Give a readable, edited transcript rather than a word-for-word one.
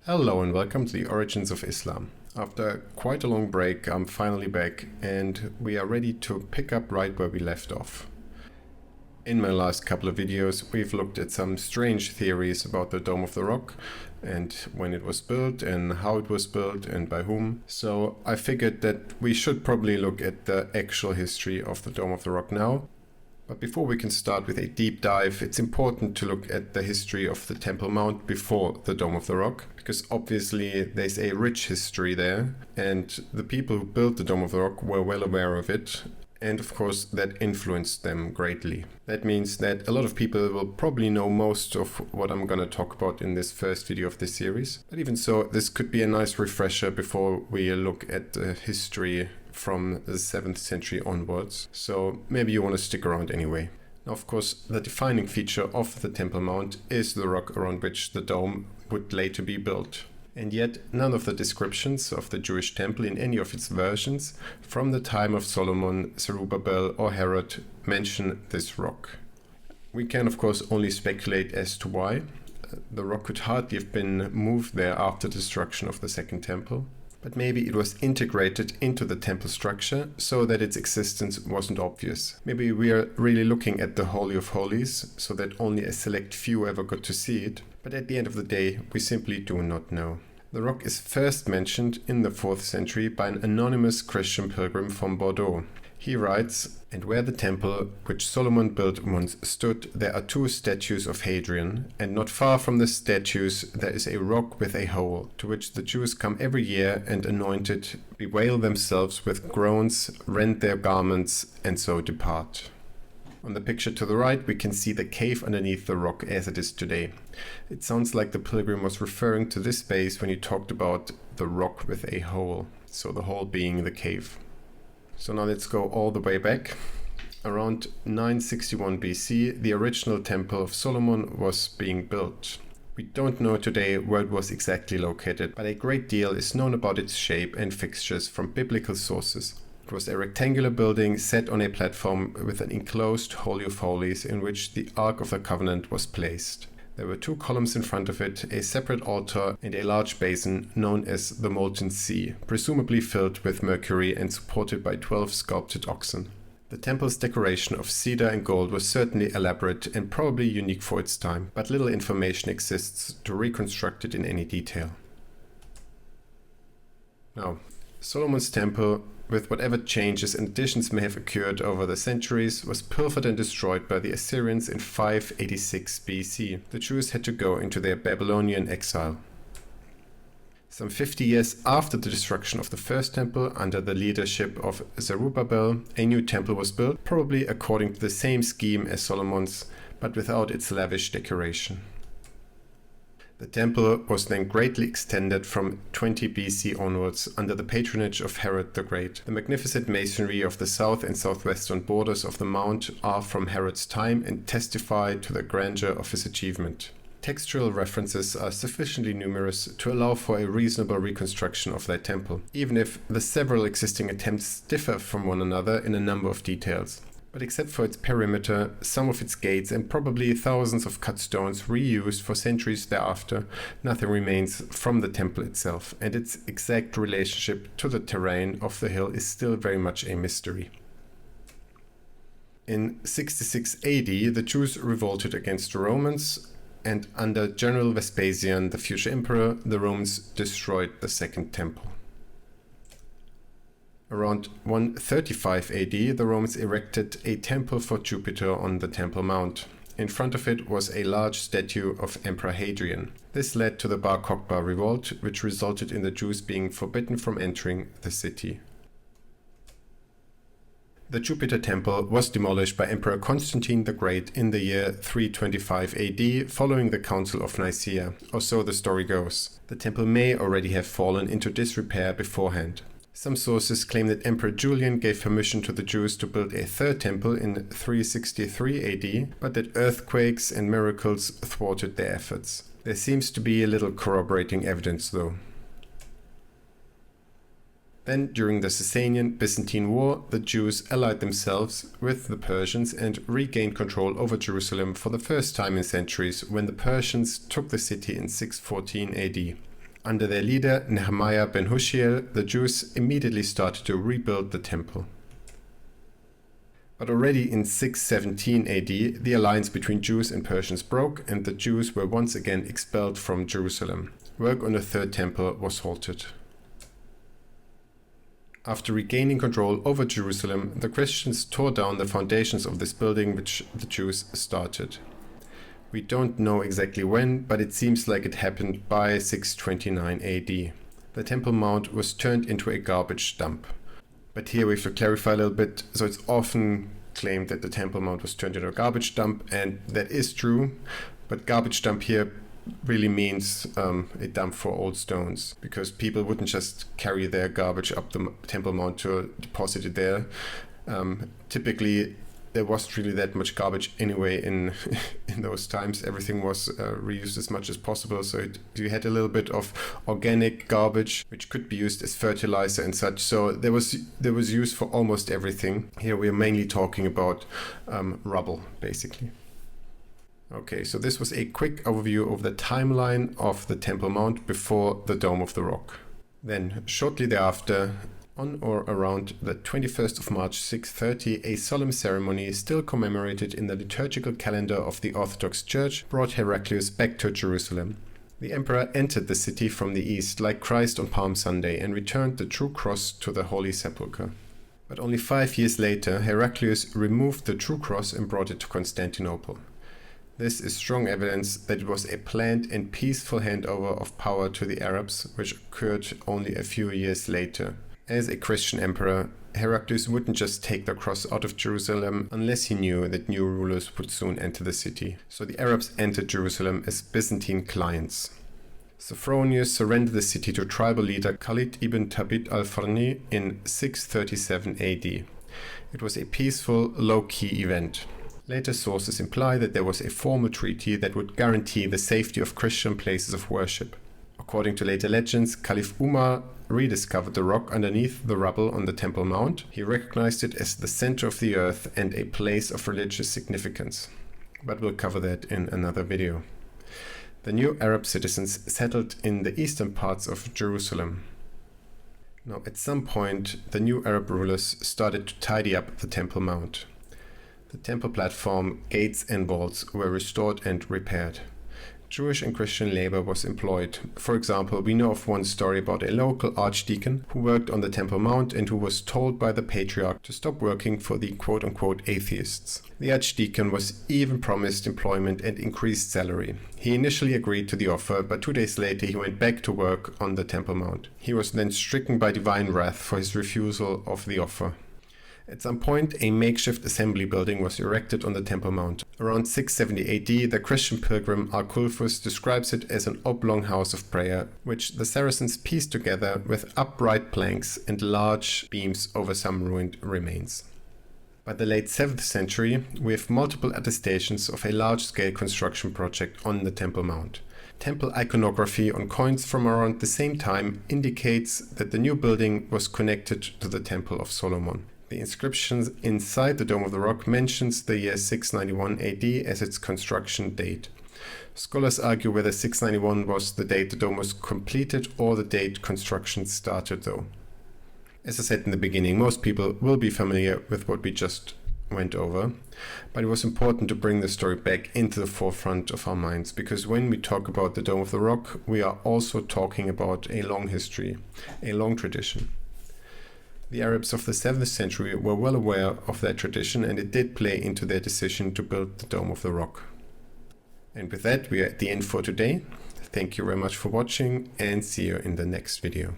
Hello and welcome to the Origins of Islam. After quite a long break, I'm finally back and we are ready to pick up right where we left off. In my last couple of videos, we've looked at some strange theories about the Dome of the Rock and when it was built and how it was built and by whom. So I figured that we should probably look at the actual history of the Dome of the Rock now. But before we can start with a deep dive, it's important to look at the history of the Templemount before the Dome of the Rock, because obviously there's a rich history there, and the people who built the Dome of the Rock were well aware of it, and of course that influenced them greatly. That means that a lot of people will probably know most of what I'm gonna talk about in this first video of this series, but even so, this could be a nice refresher before we look at the history from the 7th century onwards, so maybe you want to stick around anyway. Now, of course, the defining feature of the Temple Mount is the rock around which the dome would later be built. And yet, none of the descriptions of the Jewish temple in any of its versions from the time of Solomon, Zerubbabel or Herod mention this rock. We can, of course, only speculate as to why. The rock could hardly have been moved there after the destruction of the Second Temple. But maybe it was integrated into the temple structure so that its existence wasn't obvious. Maybe we are really looking at the Holy of Holies so that only a select few ever got to see it, but at the end of the day we simply do not know. The rock is first mentioned in the 4th century by an anonymous Christian pilgrim from Bordeaux. He writes, "And where the temple which Solomon built once stood, there are 2 statues of Hadrian, and not far from the statues there is a rock with a hole, to which the Jews come every year and anoint it, bewail themselves with groans, rend their garments, and so depart." On the picture to the right, we can see the cave underneath the rock as it is today. It sounds like the pilgrim was referring to this space when he talked about the rock with a hole, so the hole being the cave. So now let's go all the way back. Around 961 BC, the original Temple of Solomon was being built. We don't know today where it was exactly located, but a great deal is known about its shape and fixtures from biblical sources. It was a rectangular building set on a platform with an enclosed Holy of Holies in which the Ark of the Covenant was placed. There were 2 columns in front of it, a separate altar and a large basin known as the Molten Sea, presumably filled with mercury and supported by 12 sculpted oxen. The temple's decoration of cedar and gold was certainly elaborate and probably unique for its time, but little information exists to reconstruct it in any detail. Now, Solomon's temple, with whatever changes and additions may have occurred over the centuries, was pilfered and destroyed by the Assyrians in 586 BC. The Jews had to go into their Babylonian exile. Some 50 years after the destruction of the first temple, under the leadership of Zerubbabel, a new temple was built, probably according to the same scheme as Solomon's, but without its lavish decoration. The temple was then greatly extended from 20 BC onwards under the patronage of Herod the Great. The magnificent masonry of the south and southwestern borders of the mount are from Herod's time and testify to the grandeur of his achievement. Textual references are sufficiently numerous to allow for a reasonable reconstruction of that temple, even if the several existing attempts differ from one another in a number of details. But except for its perimeter, some of its gates, and probably thousands of cut stones reused for centuries thereafter, nothing remains from the temple itself, and its exact relationship to the terrain of the hill is still very much a mystery. In 66 AD, the Jews revolted against the Romans, and under General Vespasian, the future emperor, the Romans destroyed the Second Temple. Around 135 AD, the Romans erected a temple for Jupiter on the Temple Mount. In front of it was a large statue of Emperor Hadrian. This led to the Bar Kokhba revolt, which resulted in the Jews being forbidden from entering the city. The Jupiter temple was demolished by Emperor Constantine the Great in the year 325 AD, following the Council of Nicaea, or so the story goes. The temple may already have fallen into disrepair beforehand. Some sources claim that Emperor Julian gave permission to the Jews to build a 3rd temple in 363 AD, but that earthquakes and miracles thwarted their efforts. There seems to be a little corroborating evidence though. Then, during the Sasanian-Byzantine War, the Jews allied themselves with the Persians and regained control over Jerusalem for the first time in centuries when the Persians took the city in 614 AD. Under their leader, Nehemiah ben Hushiel, the Jews immediately started to rebuild the temple. But already in 617 AD, the alliance between Jews and Persians broke, and the Jews were once again expelled from Jerusalem. Work on the third temple was halted. After regaining control over Jerusalem, the Christians tore down the foundations of this building which the Jews started. We don't know exactly when, but it seems like it happened by 629 AD. The Templemount was turned into a garbage dump. But here we have to clarify a little bit. So it's often claimed that the Templemount was turned into a garbage dump, and that is true. But garbage dump here really means a dump for old stones, because people wouldn't just carry their garbage up the Templemount to deposit it there. Typically, there wasn't really that much garbage anyway in those times. Everything was reused as much as possible, so you had a little bit of organic garbage which could be used as fertilizer and such. So there was use for almost everything. Here we are mainly talking about rubble, basically. Okay, so this was a quick overview of the timeline of the Templemount before the Dome of the Rock. Then, shortly thereafter, on or around the 21st of March 630, a solemn ceremony still commemorated in the liturgical calendar of the Orthodox Church brought Heraclius back to Jerusalem. The emperor entered the city from the east like Christ on Palm Sunday and returned the true cross to the Holy Sepulchre. But only 5 years later, Heraclius removed the true cross and brought it to Constantinople. This is strong evidence that it was a planned and peaceful handover of power to the Arabs, which occurred only a few years later. As a Christian emperor, Heraclius wouldn't just take the cross out of Jerusalem unless he knew that new rulers would soon enter the city. So the Arabs entered Jerusalem as Byzantine clients. Sophronius surrendered the city to tribal leader Khalid ibn Thabit al-Fahrni in 637 AD. It was a peaceful, low-key event. Later sources imply that there was a formal treaty that would guarantee the safety of Christian places of worship. According to later legends, Caliph Umar rediscovered the rock underneath the rubble on the Temple Mount. He recognized it as the center of the earth and a place of religious significance. But we'll cover that in another video. The new Arab citizens settled in the eastern parts of Jerusalem. Now, at some point, the new Arab rulers started to tidy up the Temple Mount. The temple platform, gates and walls were restored and repaired. Jewish and Christian labor was employed. For example, we know of one story about a local archdeacon who worked on the Temple Mount and who was told by the patriarch to stop working for the quote-unquote atheists. The archdeacon was even promised employment and increased salary. He initially agreed to the offer, but 2 days later he went back to work on the Temple Mount. He was then stricken by divine wrath for his refusal of the offer. At some point, a makeshift assembly building was erected on the Temple Mount. Around 670 AD, the Christian pilgrim Arculfus describes it as an oblong house of prayer, which the Saracens pieced together with upright planks and large beams over some ruined remains. By the late 7th century, we have multiple attestations of a large-scale construction project on the Temple Mount. Temple iconography on coins from around the same time indicates that the new building was connected to the Temple of Solomon. The inscriptions inside the Dome of the Rock mentions the year 691 AD as its construction date. Scholars argue whether 691 was the date the dome was completed or the date construction started though. As I said in the beginning, most people will be familiar with what we just went over, but it was important to bring the story back into the forefront of our minds, because when we talk about the Dome of the Rock, we are also talking about a long history, a long tradition. The Arabs of the 7th century were well aware of that tradition, and it did play into their decision to build the Dome of the Rock. And with that, we are at the end for today. Thank you very much for watching, and see you in the next video.